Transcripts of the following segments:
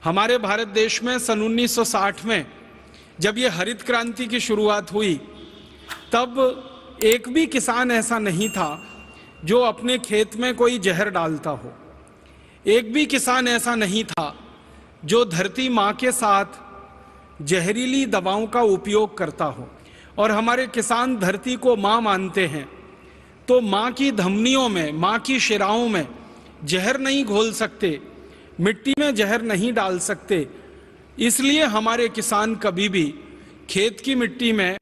हमारे भारत देश में सन 1960 में जब ये हरित क्रांति की शुरुआत हुई, तब एक भी किसान ऐसा नहीं था जो अपने खेत में कोई जहर डालता हो। एक भी किसान ऐसा नहीं था जो धरती माँ के साथ जहरीली दवाओं का उपयोग करता हो। और हमारे किसान धरती को माँ मानते हैं, तो माँ की धमनियों में, माँ की शिराओं में जहर नहीं घोल सकते, मिट्टी में जहर नहीं डाल सकते। इसलिए हमारे किसान कभी भी खेत की मिट्टी में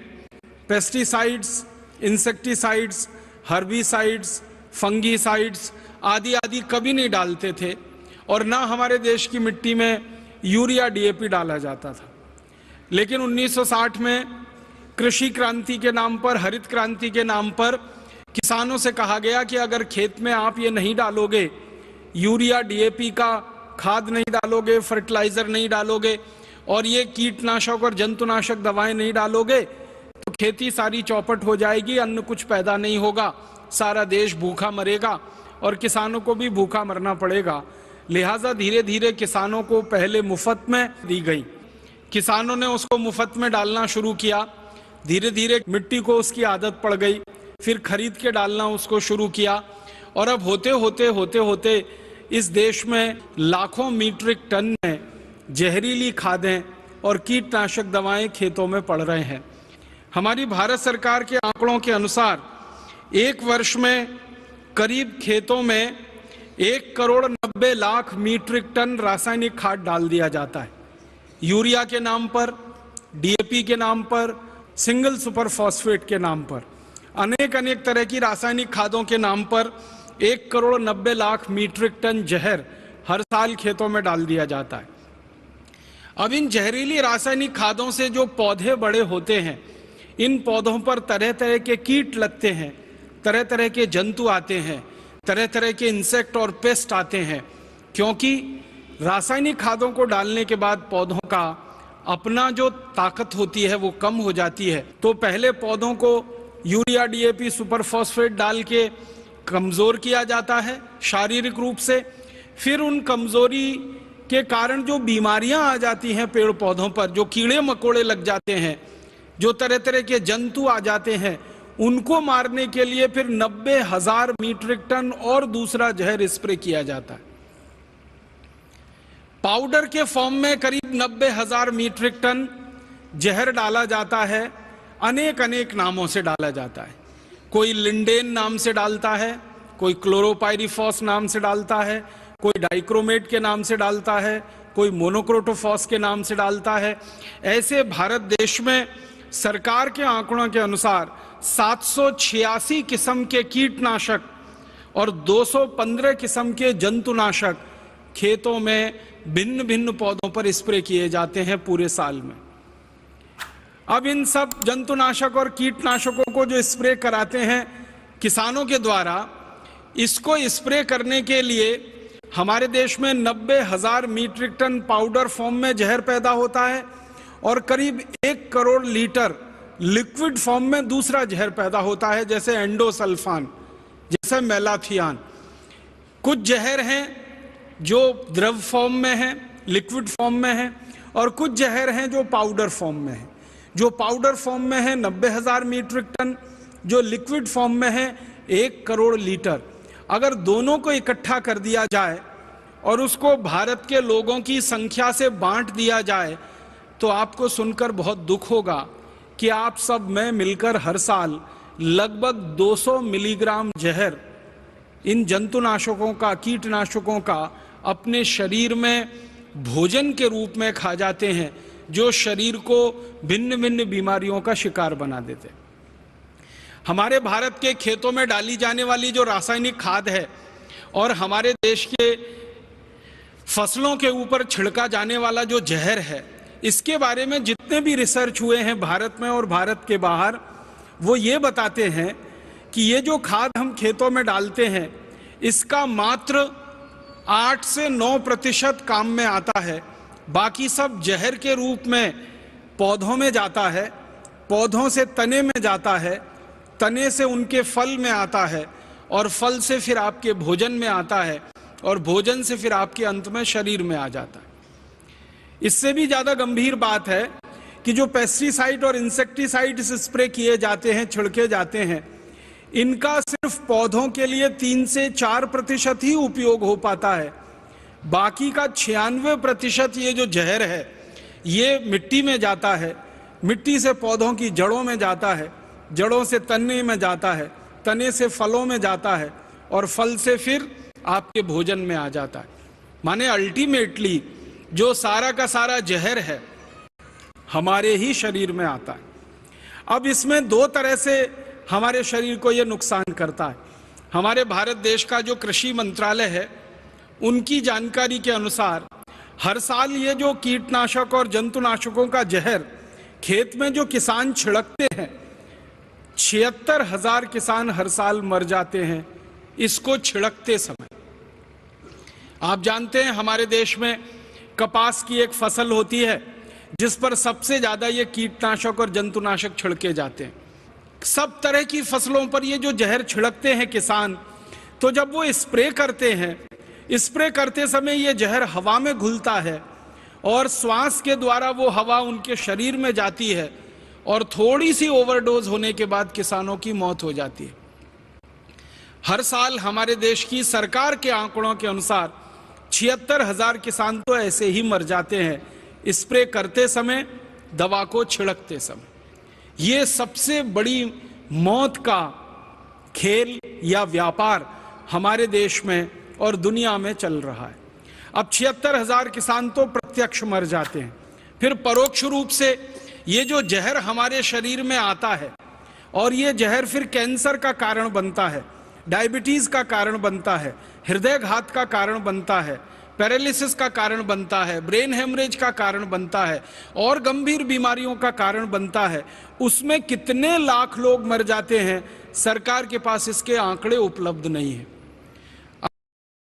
पेस्टिसाइड्स, इंसेक्टिसाइड्स, हर्बिसाइड्स, फंगीसाइड्स आदि आदि कभी नहीं डालते थे। और ना हमारे देश की मिट्टी में यूरिया, डीएपी डाला जाता था। लेकिन 1960 में कृषि क्रांति के नाम पर, हरित क्रांति के नाम पर किसानों से कहा गया कि अगर खेत में आप ये नहीं डालोगे, यूरिया, डीएपी का खाद नहीं डालोगे, फर्टिलाइजर नहीं डालोगे और ये कीटनाशक और जंतुनाशक दवाएं नहीं डालोगे, तो खेती सारी चौपट हो जाएगी, अन्न कुछ पैदा नहीं होगा, सारा देश भूखा मरेगा और किसानों को भी भूखा मरना पड़ेगा। लिहाजा धीरे धीरे किसानों को पहले मुफ्त में दी गई, किसानों ने उसको मुफ्त में डालना शुरू किया। धीरे धीरे मिट्टी को उसकी आदत पड़ गई, फिर खरीद के डालना उसको शुरू किया और अब होते होते इस देश में लाखों मीट्रिक टन में जहरीली खादें और कीटनाशक दवाएं खेतों में पड़ रहे हैं। हमारी भारत सरकार के आंकड़ों के अनुसार एक वर्ष में करीब खेतों में 1,90,00,000 मीट्रिक टन रासायनिक खाद डाल दिया जाता है। यूरिया के नाम पर, डीएपी के नाम पर, सिंगल सुपर फॉस्फेट के नाम पर, अनेक तरह की रासायनिक खादों के नाम पर 1,90,00,000 मीट्रिक टन जहर हर साल खेतों में डाल दिया जाता है। अब इन जहरीली रासायनिक खादों से जो पौधे बड़े होते हैं, इन पौधों पर तरह तरह के कीट लगते हैं, तरह तरह के जंतु आते हैं, तरह तरह के इंसेक्ट और पेस्ट आते हैं, क्योंकि रासायनिक खादों को डालने के बाद पौधों का अपना जो ताकत होती है वो कम हो जाती है। तो पहले पौधों को यूरिया, डीएपी, सुपर फॉस्फेट डाल के कमजोर किया जाता है शारीरिक रूप से। फिर उन कमजोरी के कारण जो बीमारियां आ जाती हैं पेड़ पौधों पर, जो कीड़े मकोड़े लग जाते हैं, जो तरह तरह के जंतु आ जाते हैं, उनको मारने के लिए फिर 90,000 मीट्रिक टन और दूसरा जहर स्प्रे किया जाता है। पाउडर के फॉर्म में करीब 90,000 मीट्रिक टन जहर डाला जाता है। अनेक नामों से डाला जाता है। कोई लिंडेन नाम से डालता है, कोई क्लोरोपाइरिफॉस नाम से डालता है, कोई डाइक्रोमेट के नाम से डालता है, कोई मोनोक्रोटोफॉस के नाम से डालता है। ऐसे भारत देश में सरकार के आंकड़ों के अनुसार 786 किस्म के कीटनाशक और 215 किस्म के जंतुनाशक खेतों में भिन्न भिन्न पौधों पर स्प्रे किए जाते हैं पूरे साल में। अब इन सब जंतुनाशक और कीटनाशकों को जो स्प्रे कराते हैं किसानों के द्वारा, इसको स्प्रे करने के लिए हमारे देश में 90,000 मीट्रिक टन पाउडर फॉर्म में जहर पैदा होता है और करीब 1 करोड़ लीटर लिक्विड फॉर्म में दूसरा जहर पैदा होता है, जैसे एंडोसल्फान, जैसे मेलाथियान। कुछ जहर हैं जो द्रव फॉर्म में है, लिक्विड फॉर्म में है, और कुछ जहर हैं जो पाउडर फॉर्म में है। जो पाउडर फॉर्म में है 90,000 मीट्रिक टन, जो लिक्विड फॉर्म में है 1 करोड़ लीटर। अगर दोनों को इकट्ठा कर दिया जाए और उसको भारत के लोगों की संख्या से बांट दिया जाए, तो आपको सुनकर बहुत दुख होगा कि आप सब में मिलकर हर साल लगभग 200 मिलीग्राम जहर इन जंतुनाशकों का, कीटनाशकों का अपने शरीर में भोजन के रूप में खा जाते हैं, जो शरीर को भिन्न भिन्न बीमारियों का शिकार बना देते। हमारे भारत के खेतों में डाली जाने वाली जो रासायनिक खाद है और हमारे देश के फसलों के ऊपर छिड़का जाने वाला जो जहर है, इसके बारे में जितने भी रिसर्च हुए हैं भारत में और भारत के बाहर, वो ये बताते हैं कि ये जो खाद हम खेतों में डालते हैं, इसका मात्र 8 से 9% काम में आता है। बाकी सब जहर के रूप में पौधों में जाता है, पौधों से तने में जाता है, तने से उनके फल में आता है और फल से फिर आपके भोजन में आता है और भोजन से फिर आपके अंत में शरीर में आ जाता है। इससे भी ज्यादा गंभीर बात है कि जो पेस्टिसाइड और इंसेक्टिसाइड्स स्प्रे किए जाते हैं, छिड़के जाते हैं, इनका सिर्फ पौधों के लिए 3 से 4% ही उपयोग हो पाता है। बाकी का 96% ये जो जहर है ये मिट्टी में जाता है, मिट्टी से पौधों की जड़ों में जाता है, जड़ों से तने में जाता है, तने से फलों में जाता है और फल से फिर आपके भोजन में आ जाता है। माने अल्टीमेटली जो सारा का सारा जहर है हमारे ही शरीर में आता है। अब इसमें 2 तरह से हमारे शरीर को यह नुकसान करता है। हमारे भारत देश का जो कृषि मंत्रालय है उनकी जानकारी के अनुसार हर साल ये जो कीटनाशक और जंतुनाशकों का जहर खेत में जो किसान छिड़कते हैं, 76,000 किसान हर साल मर जाते हैं इसको छिड़कते समय। आप जानते हैं हमारे देश में कपास की एक फसल होती है जिस पर सबसे ज्यादा ये कीटनाशक और जंतुनाशक छिड़के जाते हैं। सब तरह की फसलों पर ये जो जहर छिड़कते हैं किसान, तो जब वो स्प्रे करते हैं, स्प्रे करते समय ये जहर हवा में घुलता है और श्वास के द्वारा वो हवा उनके शरीर में जाती है और थोड़ी सी ओवरडोज होने के बाद किसानों की मौत हो जाती है। हर साल हमारे देश की सरकार के आंकड़ों के अनुसार 76,000 किसान तो ऐसे ही मर जाते हैं स्प्रे करते समय, दवा को छिड़कते समय। ये सबसे बड़ी मौत का खेल या व्यापार हमारे देश में और दुनिया में चल रहा है। अब 76,000 किसान तो प्रत्यक्ष मर जाते हैं, फिर परोक्ष रूप से ये जो जहर हमारे शरीर में आता है और ये जहर फिर कैंसर का कारण बनता है, डायबिटीज का कारण बनता है, हृदय घात का कारण बनता है, पैरालिसिस का कारण बनता है, ब्रेन हेमरेज का कारण बनता है और गंभीर बीमारियों का कारण बनता है। उसमें कितने लाख लोग मर जाते हैं, सरकार के पास इसके आंकड़े उपलब्ध नहीं है।